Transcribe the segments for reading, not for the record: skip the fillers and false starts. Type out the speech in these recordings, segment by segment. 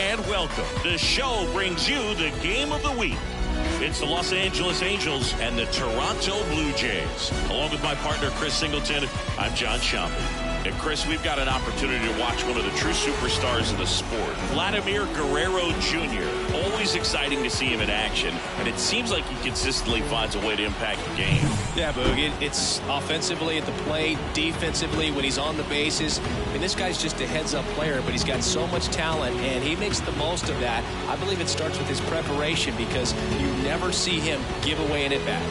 and welcome. The show brings you the game of the week. It's the Los Angeles Angels and the Toronto Blue Jays. Along with my partner, Chris Singleton, I'm John Shambi. And Chris, we've got an opportunity to watch one of the true superstars of the sport, Vladimir Guerrero Jr. Always exciting to see him in action, and it seems like he consistently finds a way to impact the game. Yeah, Boog, it's offensively at the plate, defensively when he's on the bases. And this guy's just a heads-up player, but he's got so much talent, and he makes the most of that. I believe it starts with his preparation because you never see him give away an at-bat.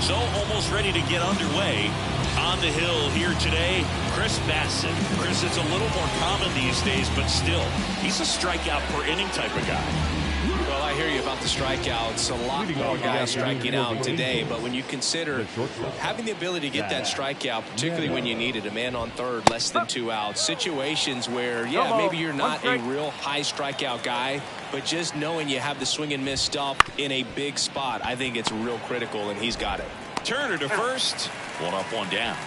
So almost ready to get underway. On the hill here today, Chris Bassett. Chris, it's a little more common these days, but still, he's a strikeout per inning type of guy. Well, I hear you about the strikeouts. A lot more guys striking out today, but when you consider having the ability to get that strikeout, particularly when you need it, a man on third, less than 2 outs, situations where, yeah, maybe you're not a real high strikeout guy, but just knowing you have the swing and miss stuff in a big spot, I think it's real critical, and he's got it. Turner to first. One up, one down.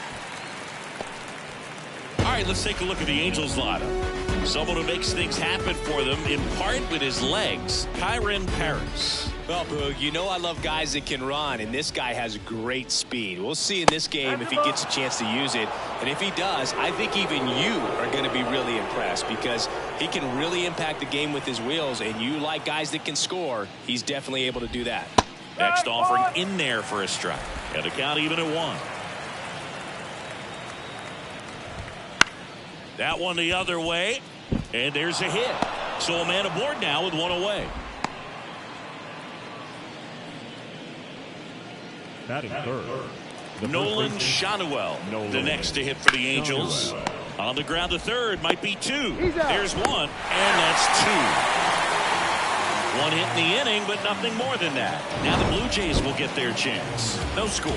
All right, let's take a look at the Angels lineup. Someone who makes things happen for them, in part with his legs, Kyren Paris. Well, Boog, you know I love guys that can run, and this guy has great speed. We'll see in this game if he gets a chance to use it. And if he does, I think even you are going to be really impressed because he can really impact the game with his wheels, and you like guys that can score. He's definitely able to do that. Next offering in there for a strike. And the count even at 1. That one the other way. And there's a hit. So a man aboard now with 1 away. Batting third. Nolan Shanuel, the next to hit for the Angels. On the ground to third, might be 2. There's 1, and that's 2. 1 hit in the inning, but nothing more than that. Now the Blue Jays will get their chance. No score.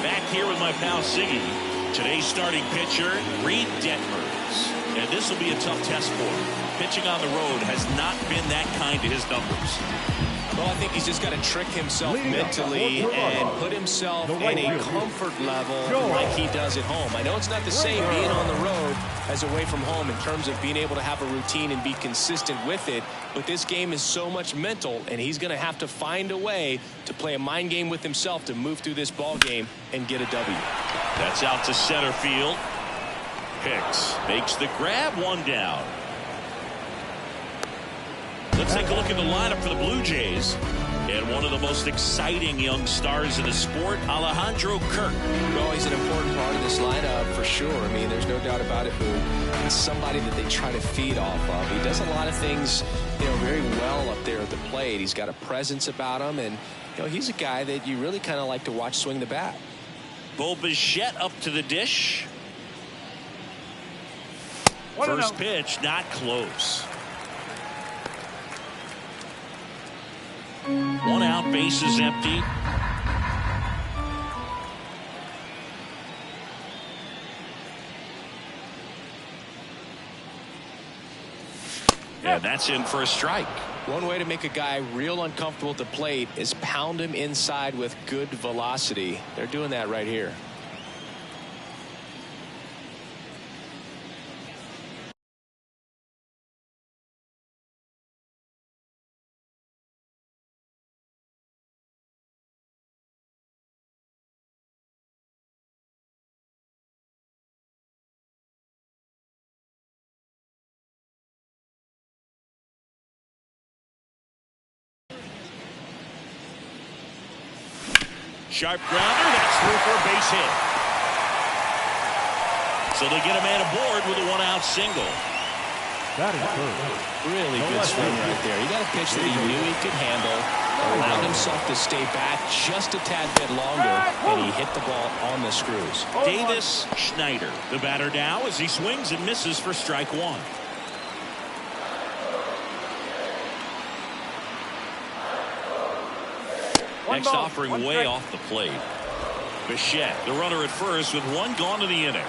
Back here with my pal Siggy. Today's starting pitcher, Reed Detmers. And this will be a tough test for him. Pitching on the road has not been that kind to his numbers. Well, I think he's just got to trick himself mentally and put himself in a comfort level like he does at home. I know it's not the same being on the road as away from home in terms of being able to have a routine and be consistent with it, but this game is so much mental, and he's going to have to find a way to play a mind game with himself to move through this ball game and get a W. That's out to center field. Hicks makes the grab, 1 down. Let's take a look at the lineup for the Blue Jays. And one of the most exciting young stars in the sport, Alejandro Kirk. Well, he's an important part of this lineup for sure. I mean, there's no doubt about it, Boo. It's somebody that they try to feed off of. He does a lot of things, very well up there at the plate. He's got a presence about him, and, he's a guy that you really kind of like to watch swing the bat. Bo Bichette up to the dish. First pitch, not close. 1 out, base is empty. And that's in for a strike. One way to make a guy real uncomfortable at the plate is pound him inside with good velocity. They're doing that right here. Sharp grounder, that's through for a base hit. So they get a man aboard with a 1-out single. That is good. Really good swing right there. He got a pitch that he knew he could handle, allowed himself to stay back just a tad bit longer, and he hit the ball on the screws. Davis Schneider, the batter now as he swings and misses for strike 1. Next offering way off the plate. Bichette, the runner at first with 1 gone in the inning.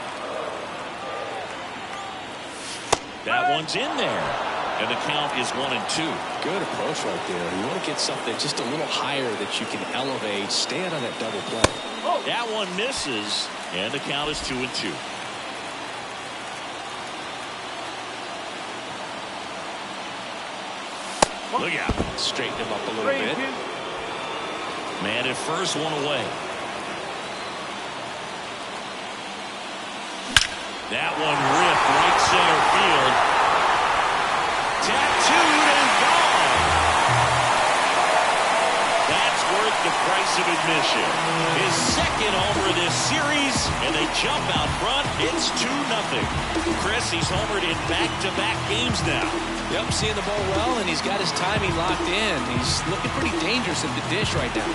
That one's in there. And the count is 1-2. Good approach right there. You want to get something just a little higher that you can elevate. Stay out of that double play. That one misses, and the count is 2-2. Look out. Straighten him up a little bit. Man at first, one away. That one ripped right center field. Tattooed and gone. That's worth the price of admission. His second homer this series, and they jump out front. It's 2-0. Chris, he's homered in back-to-back games now. Yep, seeing the ball well, and he's got his timing locked in. He's looking pretty dangerous at the dish right now.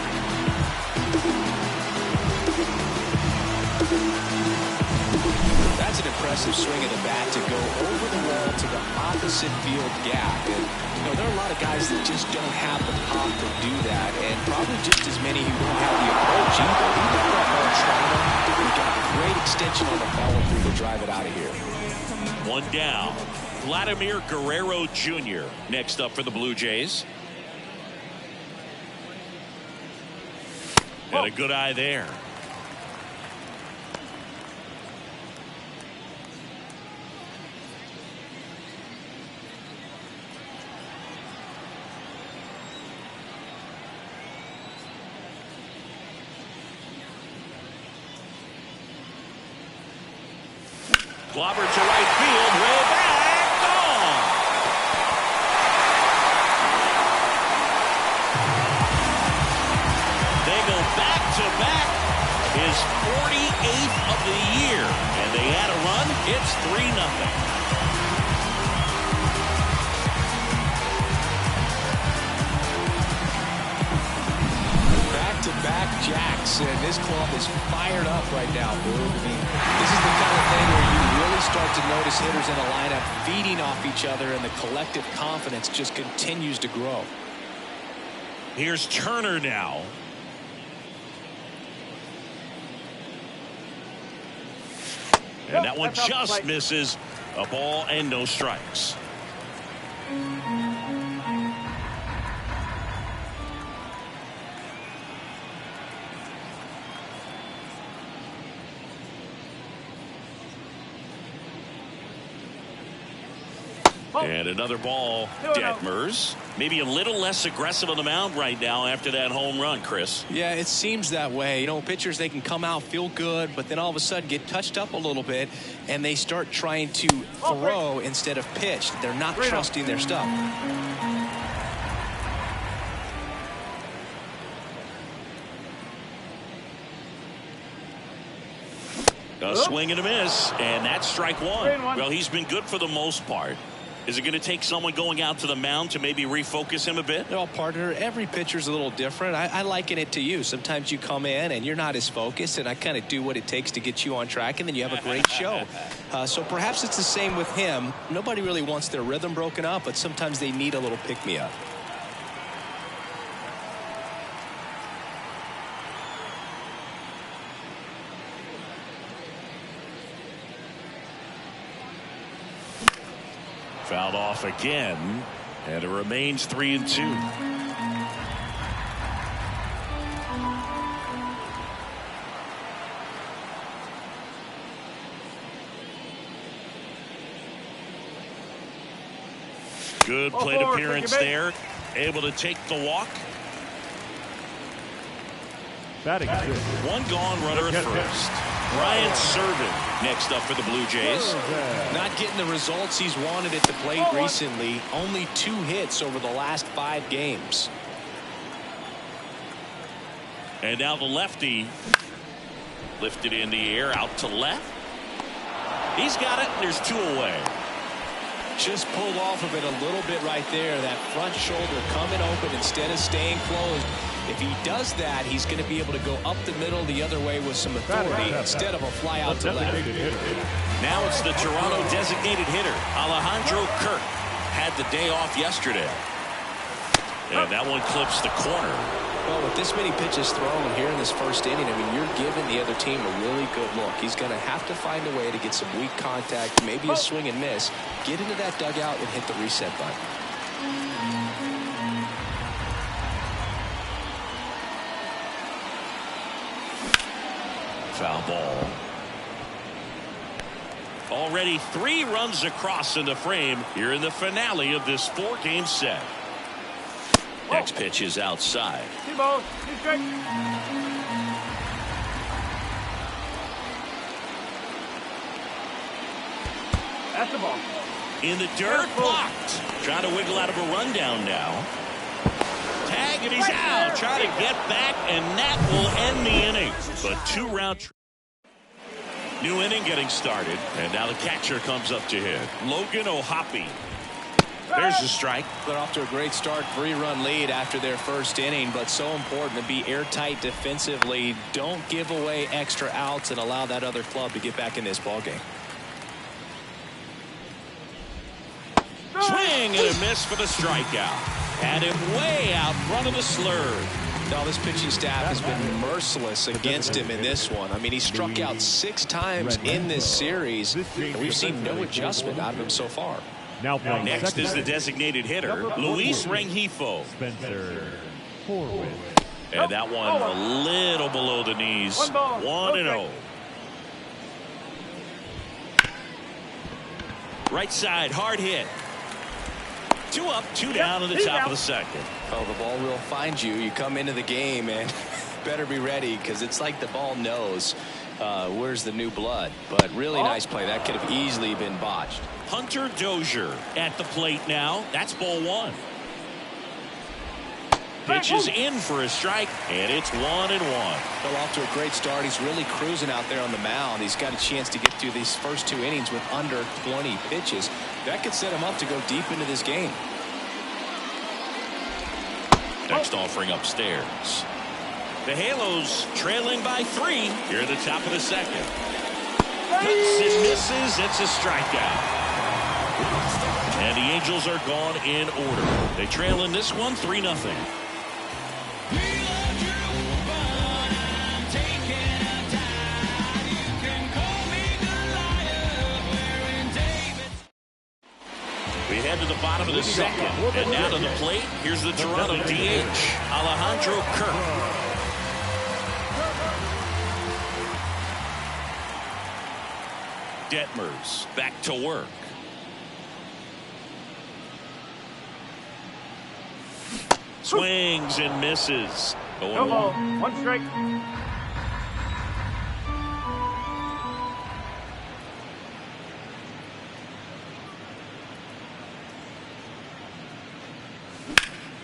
That's an impressive swing of the bat to go over the wall to the opposite field gap. And, you know, there are a lot of guys that just don't have the pop to do that, and probably just as many who don't have the approach either. He got that ball traveling. He got a great extension on the follow-through to drive it out of here. One down. Vladimir Guerrero Jr. next up for the Blue Jays. And a good eye there. Clobbered to right field, way back, gone. They go back-to-back, his 48th of the year, and they add a run. It's 3-0. Back jacks, and this club is fired up right now, Boo. I mean, this is the kind of thing where you really start to notice hitters in a lineup feeding off each other, and the collective confidence just continues to grow. Here's Turner now. And that one just misses. A ball and no strikes. And another ball. Detmers maybe a little less aggressive on the mound right now after that home run, Chris. Yeah, it seems that way. You know, pitchers, they can come out, feel good, but then all of a sudden get touched up a little bit, and they start trying to throw instead of pitch. They're not trusting their stuff. A swing and a miss, and that's strike one. Well, he's been good for the most part. Is it going to take someone going out to the mound to maybe refocus him a bit? Well, partner, every pitcher's a little different. I liken it to you. Sometimes you come in and you're not as focused, and I kind of do what it takes to get you on track, and then you have a great show. So perhaps it's the same with him. Nobody really wants their rhythm broken up, but sometimes they need a little pick-me-up. Fouled off again, and it remains 3-2. Good plate appearance there. Able to take the walk. Batting good. One gone, runner at first. Brian Serven next up for the Blue Jays. Not getting the results he's wanted at the plate recently. Only 2 hits over the last 5 games. And now the lefty lifted in the air out to left. He's got it. There's 2 away. Just pulled off of it a little bit right there. That front shoulder coming open instead of staying closed. If he does that, he's going to be able to go up the middle the other way with some authority instead of a fly out to left. Now it's the Toronto designated hitter, Alejandro Kirk. Had the day off yesterday. And that one clips the corner. Well, with this many pitches thrown here in this first inning, I mean, you're giving the other team a really good look. He's going to have to find a way to get some weak contact, maybe a swing and miss, get into that dugout and hit the reset button. Foul ball. Already 3 runs across in the frame here in the finale of this 4-game set. Next pitch is outside. That's the ball. In the dirt, blocked. Trying to wiggle out of a rundown now. Tag, and he's out. Trying to get back, and that will end the inning. But 2-round. New inning getting started, and now the catcher comes up to hit. Logan O'Hoppe. There's the strike. They're off to a great start, 3-run lead after their first inning, but so important to be airtight defensively. Don't give away extra outs and allow that other club to get back in this ballgame. Swing and a miss for the strikeout. Had him way out front of the slurve. Now this pitching staff has been merciless against him in this one. I mean, he struck out 6 times in this series, and we've seen no adjustment out of him so far. Now next is the designated hitter, Luis Rengifo. Spencer Horwitz. And that one a little below the knees. 1-0. Right side, hard hit. 2 up, 2 down in the top of the second. Oh, the ball will find you. You come into the game and better be ready, because it's like the ball knows where's the new blood. But really nice play. That could have easily been botched. Hunter Dozier at the plate now. That's ball 1. Pitch is in for a strike, and it's 1-1. Well, off to a great start. He's really cruising out there on the mound. He's got a chance to get through these first 2 innings with under 20 pitches. That could set him up to go deep into this game. Next offering upstairs. The Halos trailing by 3 here at the top of the second. Cuts and misses. It's a strikeout. And the Angels are gone in order. They trail in this one 3-0. We head to the bottom of the second, and now to the plate. Here's the Toronto DH, Alejandro Kirk. Detmers back to work. Swings and misses. 0-1. 1 strike.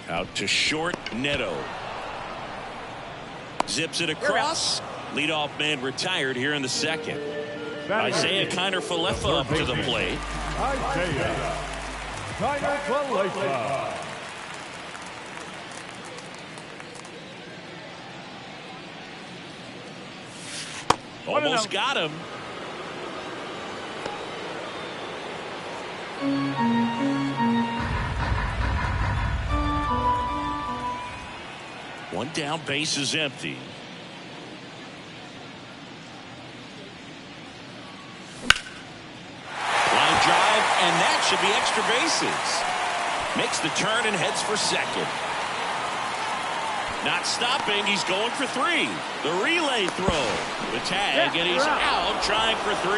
Out to short, Neto. Zips it across. Leadoff man retired here in the second. Isaiah Kiner-Falefa up to the plate. Isaiah Kiner-Falefa. Almost got him. One down, base is empty. Line drive, and that should be extra bases. Makes the turn and heads for second. Not stopping, he's going for 3. The relay throw. The tag, and he's out trying for 3.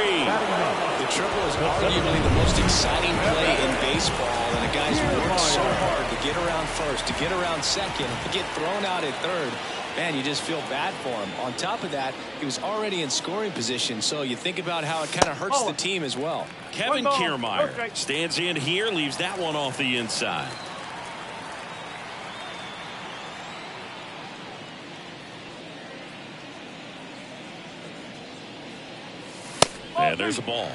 The triple is arguably the most exciting play in baseball, and the guy's worked so hard to get around first, to get around second, to get thrown out at third. Man, you just feel bad for him. On top of that, he was already in scoring position, so you think about how it kind of hurts the team as well. Kevin Kiermaier stands in here, leaves that one off the inside. And there's a ball.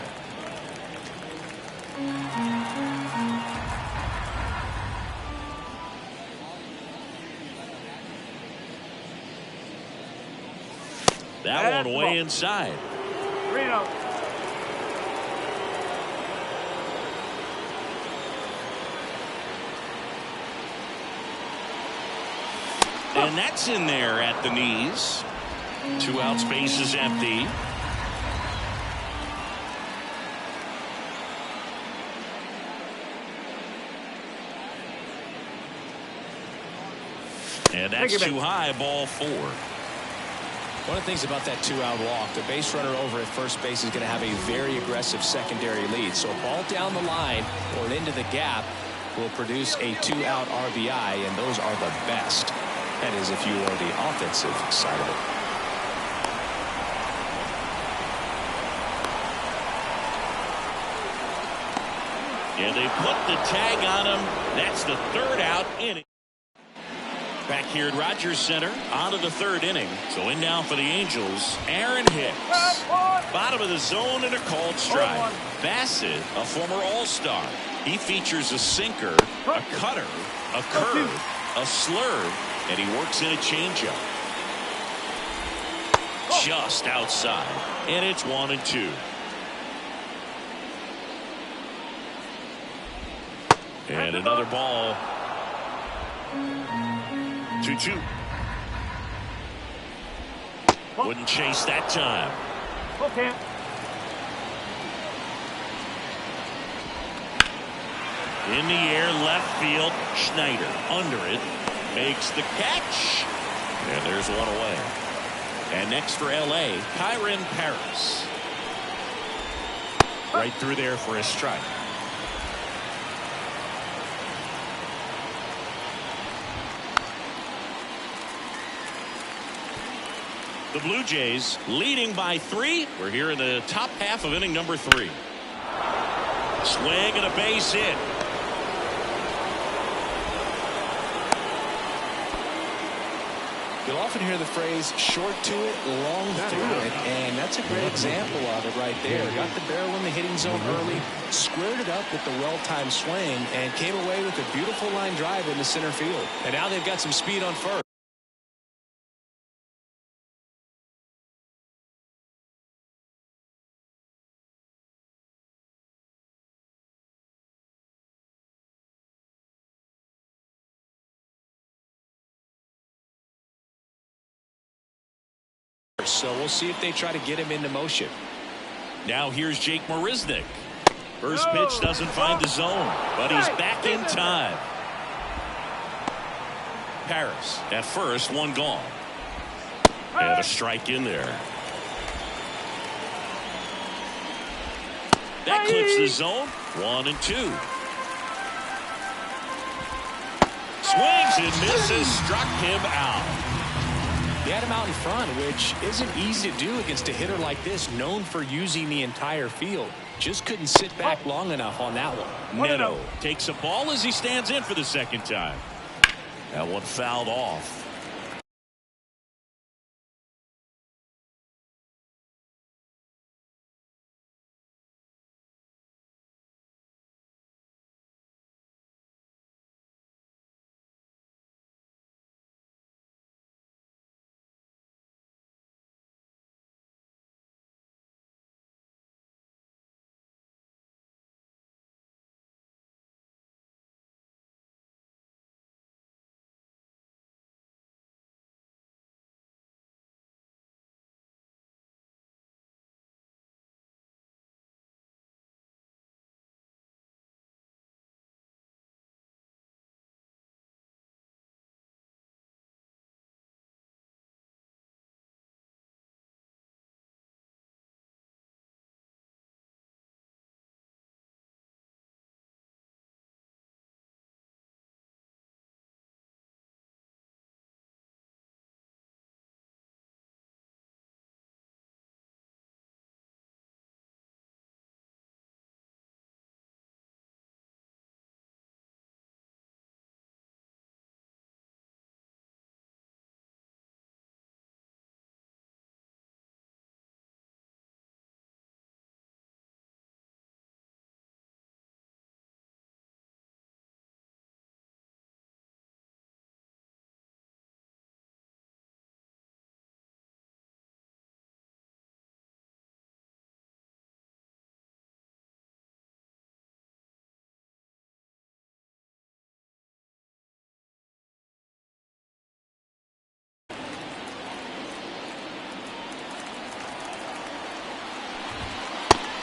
That one way inside. 3-0. And And that's in there at the knees. 2 out, space is empty. And that's too high, ball 4. One of the things about that 2-out walk, the base runner over at first base is going to have a very aggressive secondary lead. So a ball down the line or into the gap will produce a 2-out RBI, and those are the best. That is if you are the offensive side of it. And they put the tag on him. That's the 3rd out inning. Back here at Rogers Center, on to the 3rd inning. So in now for the Angels, Aaron Hicks. Bottom of the zone and a called strike. Bassett, a former All-Star. He features a sinker, a cutter, a curve, a slurve, and he works in a changeup. Just outside, and it's 1-2. And another ball. 2-2. Wouldn't chase that time. Okay. In the air, left field. Schneider under it. Makes the catch. And there's one away. And next for L.A., Kyron Paris. Right through there for a strike. The Blue Jays leading by 3. We're here in the top half of inning number 3. Swing and a base hit. You'll often hear the phrase short to it, long through it, and that's a great example of it right there. Got the barrel in the hitting zone early, squared it up with the well-timed swing, and came away with a beautiful line drive into center field. And now they've got some speed on first. So we'll see if they try to get him into motion. Now here's Jake Marisnick. First pitch doesn't find the zone, but he's back in time. Paris at first, one gone. And a strike in there. That clips the zone. 1-2. Swings and misses, struck him out. He had him out in front, which isn't easy to do against a hitter like this, known for using the entire field. Just couldn't sit back long enough on that one. Neto takes a ball as he stands in for the 2nd time. That one fouled off.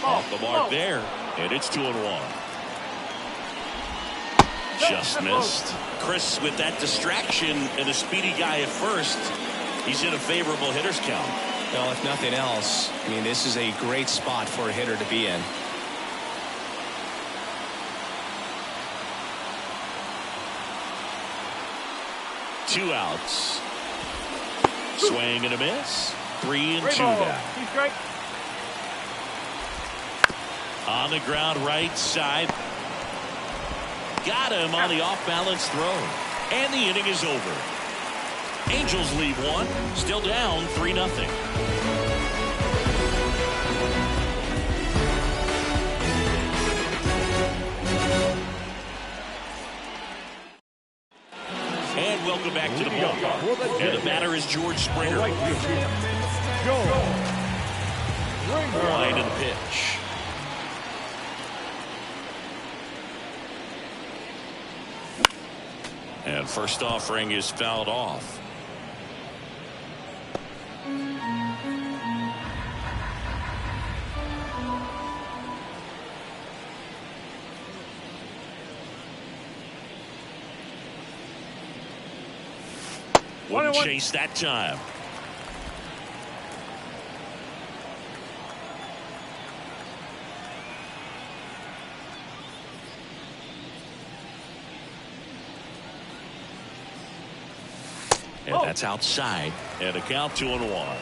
Off the mark there, and it's 2-1. Just missed. Chris, with that distraction and a speedy guy at first, he's in a favorable hitter's count. Well, if nothing else, I mean, this is a great spot for a hitter to be in. Two outs. Swing and a miss. 3-2 now. On the ground right side. Got him on the off-balance throw. And the inning is over. Angels leave one. Still down 3-0. And welcome back to the ball. And the batter is George Springer. Line of the pitch. And first offering is fouled off. Wouldn't chase that time. And that's outside. And a count 2-1.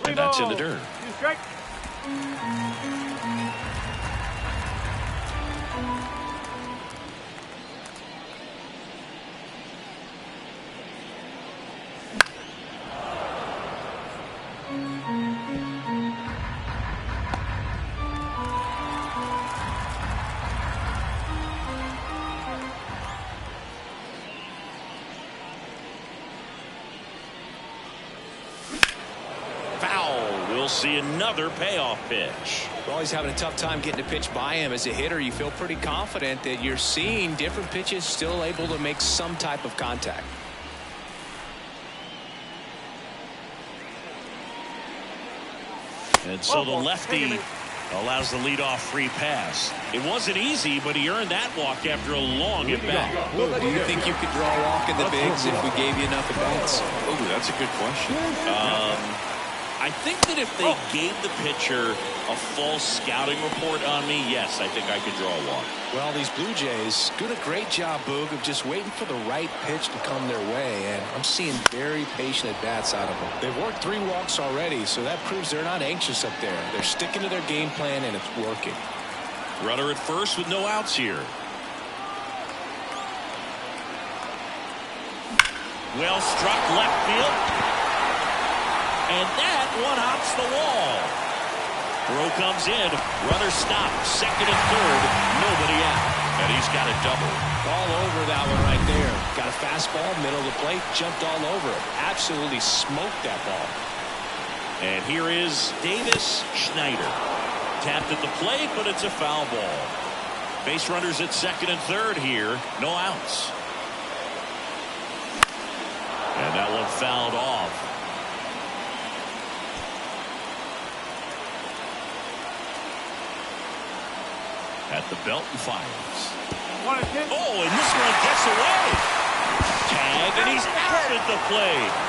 And that's in the dirt. We'll see another payoff pitch. Well, he's having a tough time getting a pitch by him. As a hitter, you feel pretty confident that you're seeing different pitches still able to make some type of contact. And so the lefty allows the leadoff free pass. It wasn't easy, but he earned that walk after a long at-bat. Do you think you could draw a walk in the bigs if we gave you enough at-bats? Oh, that's a good question. I think that if they gave the pitcher a full scouting report on me, yes, I think I could draw a walk. Well, these Blue Jays doing a great job, Boog, of just waiting for the right pitch to come their way, and I'm seeing very patient at-bats out of them. They've worked 3 walks already, so that proves they're not anxious up there. They're sticking to their game plan, and it's working. Runner at first with no outs here. Well struck left field. And that one hops the wall. Throw comes in. Runner stopped. Second and third. Nobody out. And he's got a double. All over that one right there. Got a fastball, middle of the plate, jumped all over it. Absolutely smoked that ball. And here is Davis Schneider. Tapped at the plate, but it's a foul ball. Base runners at second and third here. No outs. And that one fouled off. At the belt and fires. Oh, and this one gets away. Tag, and he's out at the plate.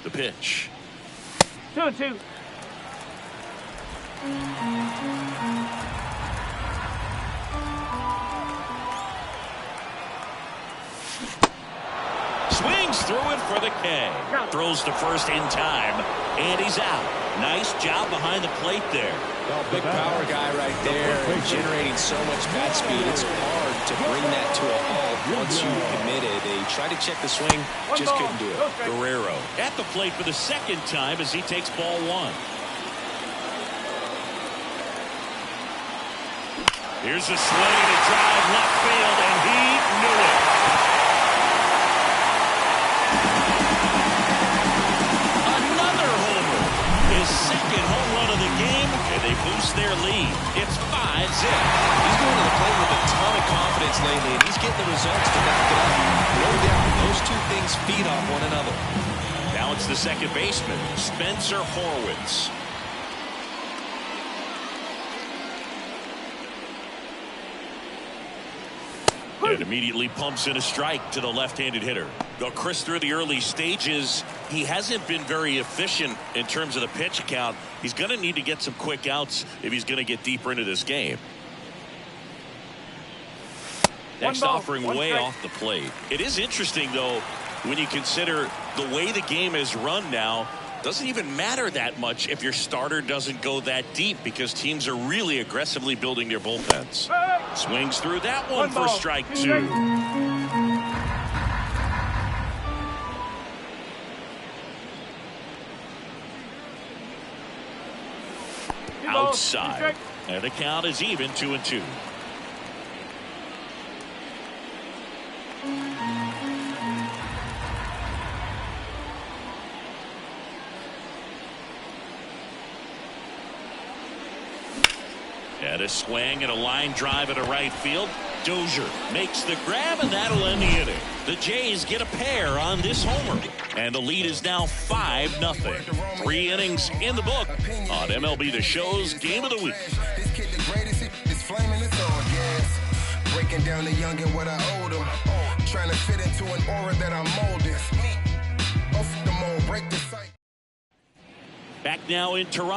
The pitch. 2-2. Swings through it for the K. Throws to first in time, and he's out. Nice job behind the plate there. Well, big power guy right there, generating so much bat speed. It's hard to bring that to a halt once you commit it. They tried to check the swing, just couldn't do it. Guerrero at the plate for the second time as he takes ball one. Here's a swing and a drive left field, and he knew it. Another homer. His second home run of the game, and they boost their lead. It's 5-0. He's going to the plate with a ton of confidence lately, and he's getting the results to back it up. No doubt, those two things feed off one another. Now it's the second baseman, Spencer Horwitz. And immediately pumps in a strike to the left-handed hitter. Though Chris, through the early stages, he hasn't been very efficient in terms of the pitch count. He's going to need to get some quick outs if he's going to get deeper into this game. Next offering way off the plate. It is interesting, though, when you consider the way the game is run now. Doesn't even matter that much if your starter doesn't go that deep, because teams are really aggressively building their bullpens. Swings through that one for strike two. Outside. And the count is even 2-2. And a swing and a line drive into right field. Dozier makes the grab, and that'll end the inning. The Jays get a pair on this homer, and the lead is now 5-0. 3 innings in the book on MLB The Show's Game of the Week. This kid the greatest, it's flaming, it's all gas. Breaking down the young and what I owed him. Trying to fit into an aura that I'm molding. Off the mold, break the sight. Back now in Toronto.